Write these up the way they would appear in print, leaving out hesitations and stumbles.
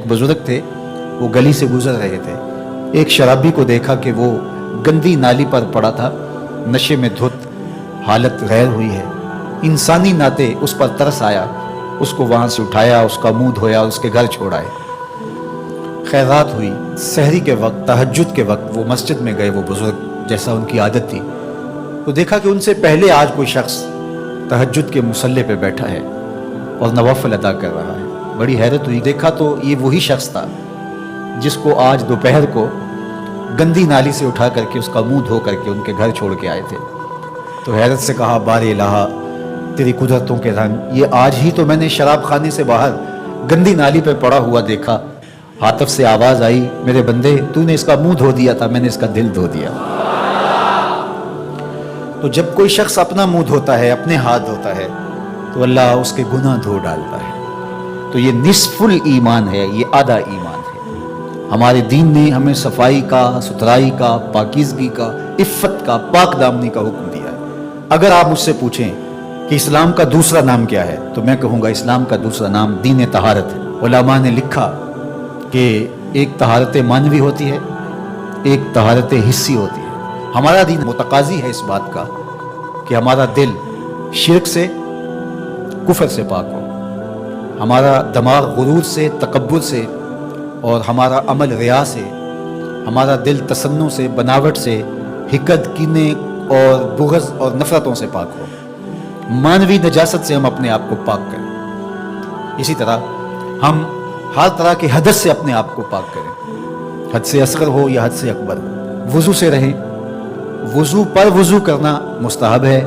बुजुर्ग थे, वो गली से गुजर रहे थे। एक शराबी को देखा कि वो गंदी नाली पर पड़ा था, नशे में धुत, हालत गैर हुई है। इंसानी नाते उस पर तरस आया, उसको वहाँ से उठाया, उसका मुंह धोया, उसके घर छोड़ाए। खैरात हुई। सहरी के वक्त, तहज्जुद के वक्त वो मस्जिद में गए, वो बुजुर्ग, जैसा उनकी आदत थी। तो देखा कि उनसे पहले आज कोई शख्स तहज्जुद के मुसल्ले पे बैठा है और नवाफिल अदा कर रहा है। बड़ी हैरत हुई। देखा तो ये वही शख्स था जिसको आज दोपहर को गंदी नाली से उठा करके उसका मुंह धो करके उनके घर छोड़ के आए थे। तो हैरत से कहा, बारे इलाहा, तेरी कुदरतों के रंग, ये आज ही तो मैंने शराब खाने से बाहर गंदी नाली पे पड़ा हुआ देखा। हातिफ से आवाज़ आई, मेरे बंदे, तूने इसका मुंह धो दिया था, मैंने इसका दिल धो दिया। तो जब कोई शख्स अपना मुंह धोता है, अपने हाथ धोता है, तो अल्लाह उसके गुनाह धो डालता है। तो ये निस्फुल ईमान है, ये आधा ईमान है। हमारे दीन ने हमें सफाई का, सुथराई का, पाकीज़गी का, इफ़्फ़त का, पाक दामनी का हुक्म दिया है। अगर आप मुझसे पूछें कि इस्लाम का दूसरा नाम क्या है, तो मैं कहूँगा इस्लाम का दूसरा नाम दीन तहारत है। उलमा ने लिखा कि एक तहारत मानवी होती है, एक तहारत हिस्सी होती है। हमारा दीन मुतकाज़ी है इस बात का कि हमारा दिल शिर्क से, कुफर से पाक हो, हमारा दिमाग गुरूर से, तकब्बुर से, और हमारा अमल रिया से, हमारा दिल तसन्नु से, बनावट से, हिकद, कीने और बुग़्ज़ और नफ़रतों से पाक हो। मानवी नजासत से हम अपने आप को पाक करें। इसी तरह हम हर तरह के हदस से अपने आप को पाक करें, हद से असगर हो या हद से अकबर हो। वज़ू से रहें। वज़ू पर वज़ू करना मुस्तहब है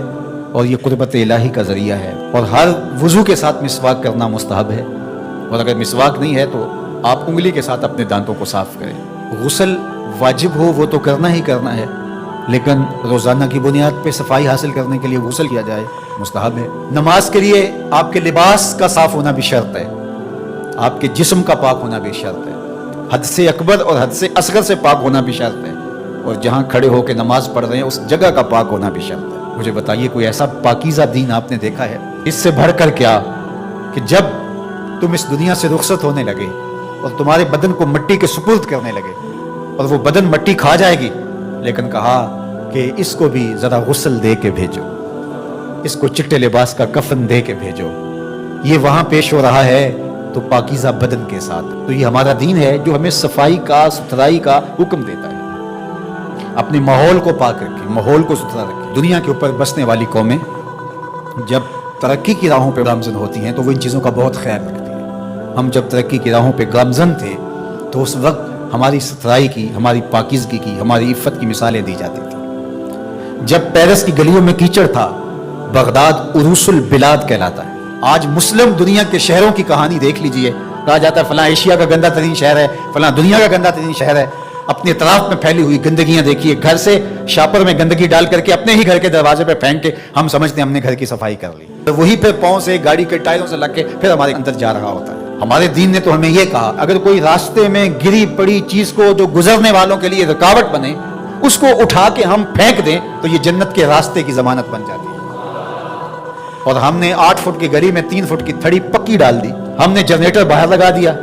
और ये कुर्बत इलाही का ज़रिया है। और हर वज़ू के साथ मिसवाक करना मुस्तहब है। और अगर मिसवाक नहीं है तो आप उंगली के साथ अपने दांतों को साफ़ करें। गुस्ल वाजिब हो वो तो करना ही करना है, लेकिन रोज़ाना की बुनियाद पे सफाई हासिल करने के लिए गुस्ल किया जाए, मुस्तहब है। नमाज के लिए आपके लिबास का साफ़ होना भी शर्त है, आपके जिस्म का पाक होना भी शर्त है। हद से अकबर और हद से असगर से पाक होना भी शर्त है। और जहाँ खड़े होकर नमाज पढ़ रहे हैं उस जगह का पाक होना भी शर्त है। मुझे बताइए कोई ऐसा पाकीज़ा दीन आपने देखा है? इससे बढ़कर क्या कि जब तुम इस दुनिया से रुखसत होने लगे और तुम्हारे बदन को मिट्टी के सुपुर्द करने लगे और वो बदन मिट्टी खा जाएगी, लेकिन कहा कि इसको भी ज़रा गुस्ल दे के भेजो, इसको चिट्टे लिबास का कफन दे के भेजो। ये वहाँ पेश हो रहा है तो पाकीज़ा बदन के साथ। तो ये हमारा दीन है जो हमें सफाई का, सुथराई का हुक्म देता है। अपने माहौल को पाक रखें, माहौल को सुथरा रखें। दुनिया के ऊपर बसने वाली कौमें जब तरक्की की राहों पर गामजन होती हैं तो वो इन चीज़ों का बहुत ख्याल रखती हैं। हम जब तरक्की की राहों पर गामजन थे तो उस वक्त हमारी सुथराई की, हमारी पाकीज़गी की, हमारी इफ़्फ़त की मिसालें दी जाती थी। जब पेरिस की गलियों में कीचड़ था, बगदाद उरूसुल बिलाद कहलाता है। आज मुस्लिम दुनिया के शहरों की कहानी देख लीजिए। कहा जाता है फलां एशिया का गंदा तरीन शहर है, फलां दुनिया का गंदा तरीन शहर है। अपने इतराफ में फैली हुई गंदगियां देखिए। घर से शापर में गंदगी डाल करके अपने ही घर के दरवाजे पे फेंक के हम समझते हैं हमने घर की सफाई कर ली, तो वही पे पाँव से, गाड़ी के टायरों से लग के फिर हमारे अंदर जा रहा होता है। हमारे दीन ने तो हमें यह कहा, अगर कोई रास्ते में गिरी पड़ी चीज को जो गुजरने वालों के लिए रुकावट बने, उसको उठा के हम फेंक दें तो ये जन्नत के रास्ते की जमानत बन जाती है। और हमने 8 फुट की गली में 3 फुट की थड़ी पक्की डाल दी। हमने जनरेटर बाहर लगा दिया,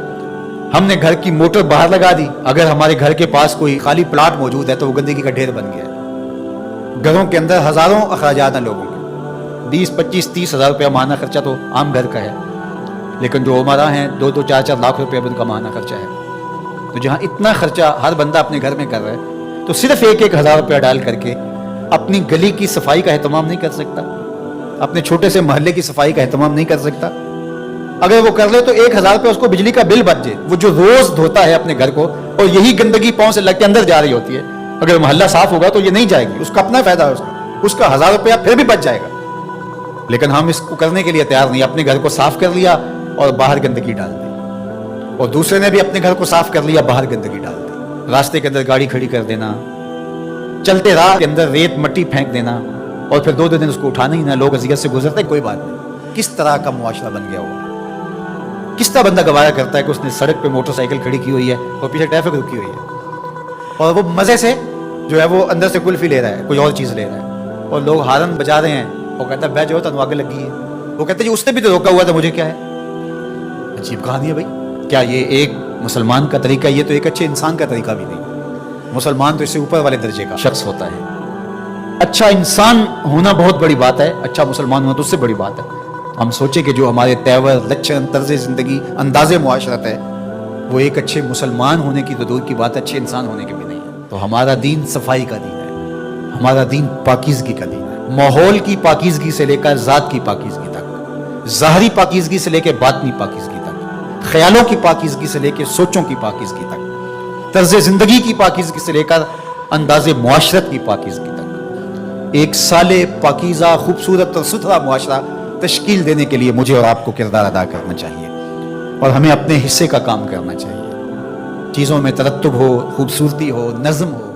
हमने घर की मोटर बाहर लगा दी। अगर हमारे घर के पास कोई खाली प्लाट मौजूद है तो वो गंदगी का ढेर बन गया है। घरों के अंदर हजारों अखराजात हैं लोगों के, 20, 25, 30 हज़ार रुपया माहाना खर्चा तो आम घर का है, लेकिन जो उमरा हैं 2-2, 4-4 लाख रुपया उनका माहाना खर्चा है। तो जहाँ इतना खर्चा हर बंदा अपने घर में कर रहा है, तो सिर्फ 1-1 हज़ार रुपया डाल करके अपनी गली की सफाई का एहतमाम नहीं कर सकता, अपने छोटे से मोहल्ले की सफाई का एहतमाम नहीं कर सकता। अगर वो कर ले तो 1,000 रुपये उसको बिजली का बिल बच जाए, वो जो रोज धोता है अपने घर को, और यही गंदगी पाँव से लग के अंदर जा रही होती है। अगर मोहल्ला साफ होगा तो ये नहीं जाएगी, उसका अपना फायदा है, उसका 1,000 रुपया फिर भी बच जाएगा। लेकिन हम इसको करने के लिए तैयार नहीं। अपने घर को साफ कर लिया और बाहर गंदगी डाल दी, और दूसरे ने भी अपने घर को साफ कर लिया, बाहर गंदगी डाल दी। रास्ते के अंदर गाड़ी खड़ी कर देना, चलते राह के अंदर रेत मट्टी फेंक देना, और फिर 2-2 दिन उसको उठाना ही ना, लोग अजियत से गुजरते, कोई बात नहीं। किस तरह का मुआशरा बन गया हुआ है। किस तरह बंदा गवारा करता है कि उसने सड़क पे मोटरसाइकिल खड़ी की हुई है और पीछे ट्रैफिक रुकी हुई है, और वो मजे से जो है वो अंदर से कुल्फी ले रहा है, कोई और चीज ले रहा है, और लोग हारन बजा रहे हैं, वो कहता है बैठ जाओ, तनु आगे लगी है। वो कहते हैं उसने भी तो रोका हुआ था, मुझे क्या है। अजीब कहानी है भाई। क्या ये एक مسلمان کا طریقہ یہ تو ایک اچھے انسان کا طریقہ بھی نہیں. مسلمان تو اس سے اوپر والے درجے کا شخص ہوتا ہے. اچھا انسان ہونا بہت بڑی بات ہے, اچھا مسلمان ہونا تو اس سے بڑی بات ہے. ہم سوچیں کہ جو ہمارے تیور, لچن, طرز زندگی, انداز معاشرت ہے, وہ ایک اچھے مسلمان ہونے کی تو دور کی بات ہے, اچھے انسان ہونے کی بھی نہیں ہے. تو ہمارا دین صفائی کا دین ہے, ہمارا دین پاکیزگی کا دین ہے. ماحول کی پاکیزگی سے لے کر ذات کی پاکیزگی تک, ظاہری پاکیزگی سے لے کے باطنی پاکیزگی تک, خیالوں کی پاکیزگی سے لے کے سوچوں کی پاکیزگی تک, طرز زندگی کی پاکیزگی سے لے کر انداز معاشرت کی پاکیزگی تک, ایک صالح, پاکیزہ, خوبصورت اور ستھرا معاشرہ تشکیل دینے کے لیے مجھے اور آپ کو کردار ادا کرنا چاہیے اور ہمیں اپنے حصے کا کام کرنا چاہیے. چیزوں میں ترتب ہو, خوبصورتی ہو, نظم ہو,